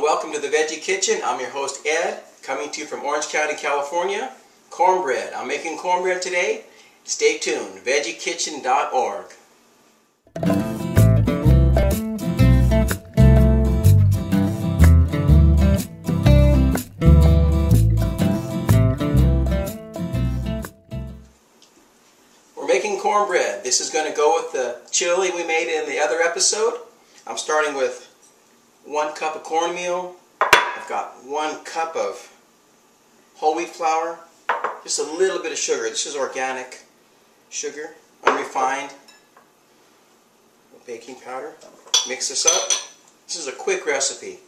and welcome to the Veggie Kitchen. I'm your host Ed, coming to you from Orange County, California. Cornbread. I'm making cornbread today. Stay tuned. VeggieKitchen.org. We're making cornbread. This is going to go with the chili we made in the other episode. I'm starting with 1 cup of cornmeal. I've got 1 cup of whole wheat flour, just a little bit of sugar. This is organic sugar, unrefined. Baking powder. Mix this up. This is a quick recipe.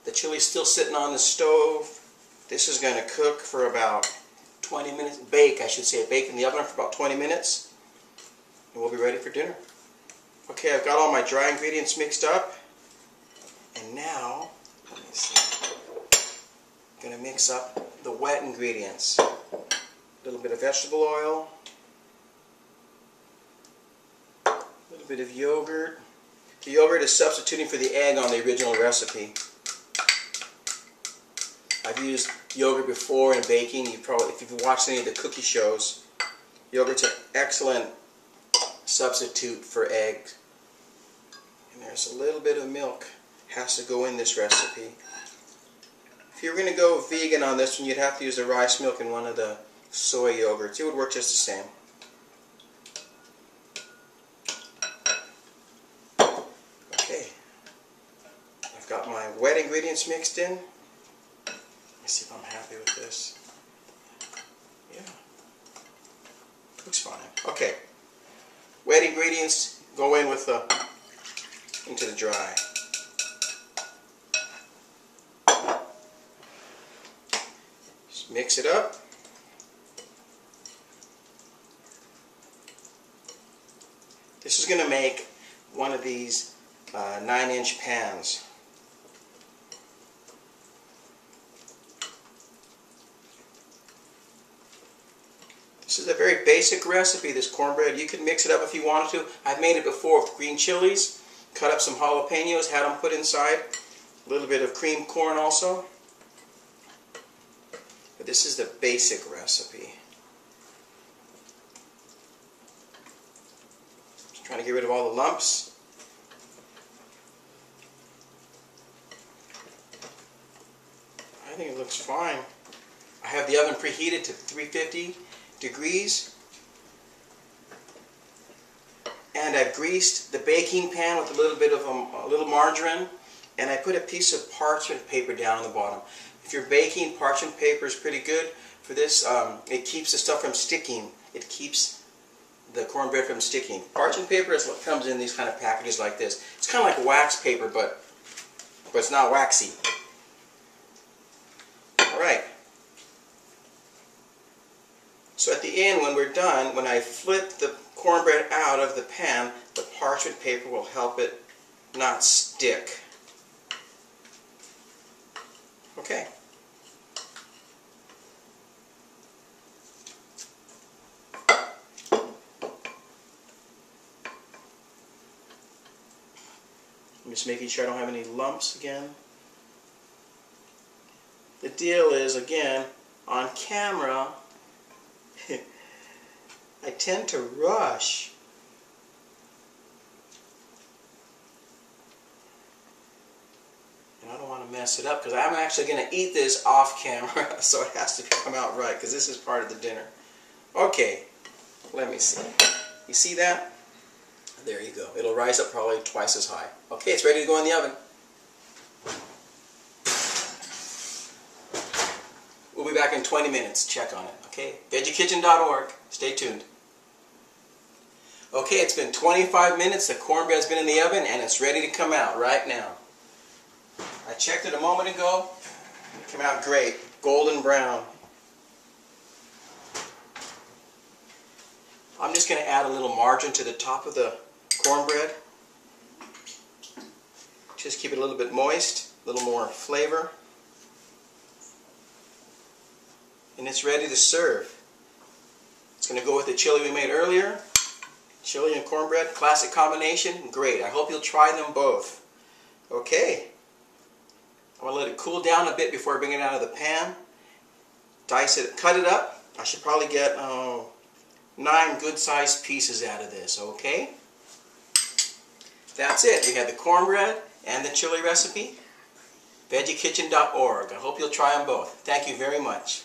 The chili's still sitting on the stove. This is going to cook for about 20 minutes. Bake, I should say. Bake in the oven for about 20 minutes. And we'll be ready for dinner. Okay, I've got all my dry ingredients mixed up. And now, let me see. I'm going to mix up the wet ingredients. A little bit of vegetable oil. A little bit of yogurt. The yogurt is substituting for the egg on the original recipe. I've used yogurt before in baking. You probably, if you've watched any of the cookie shows, yogurt's an excellent substitute for eggs. And there's a little bit of milk has to go in this recipe. If you're going to go vegan on this one, you'd have to use the rice milk in one of the soy yogurts. It would work just the same. Okay, I've got my wet ingredients mixed in. Let me see if I'm happy with this. Yeah, looks fine. Okay. Wet ingredients go in with into the dry. Just mix it up. This is going to make one of these 9-inch pans. This is a very basic recipe, this cornbread. You can mix it up if you wanted to. I've made it before with green chilies. Cut up some jalapenos, had them put inside. A little bit of cream corn also. But this is the basic recipe. Just trying to get rid of all the lumps. I think it looks fine. I have the oven preheated to 350 degrees, and I've greased the baking pan with a little bit of a little margarine, and I put a piece of parchment paper down on the bottom. If you're baking, parchment paper is pretty good for this. It keeps the stuff from sticking. It keeps the cornbread from sticking. Parchment paper is what comes in these kind of packages like this. It's kind of like wax paper, but it's not waxy. All right. So at the end, when we're done, when I flip the cornbread out of the pan, the parchment paper will help it not stick. Okay. I'm just making sure I don't have any lumps again. The deal is, again, on camera, I tend to rush. And I don't want to mess it up because I'm actually going to eat this off camera, so it has to come out right because this is part of the dinner. Okay, let me see. You see that? There you go. It'll rise up probably twice as high. Okay, it's ready to go in the oven. We'll be back in 20 minutes. Check on it. Okay, VeggieKitchen.org. Stay tuned. Okay, it's been 25 minutes. The cornbread's been in the oven and it's ready to come out right now. I checked it a moment ago. It came out great. Golden brown. I'm just going to add a little margarine to the top of the cornbread. Just keep it a little bit moist, a little more flavor. And it's ready to serve. It's going to go with the chili we made earlier. Chili and cornbread, classic combination, great. I hope you'll try them both. Okay, I'm going to let it cool down a bit before I bring it out of the pan. Dice it, cut it up. I should probably get 9 good-sized pieces out of this, okay? That's it. We had the cornbread and the chili recipe. VeggieKitchen.org. I hope you'll try them both. Thank you very much.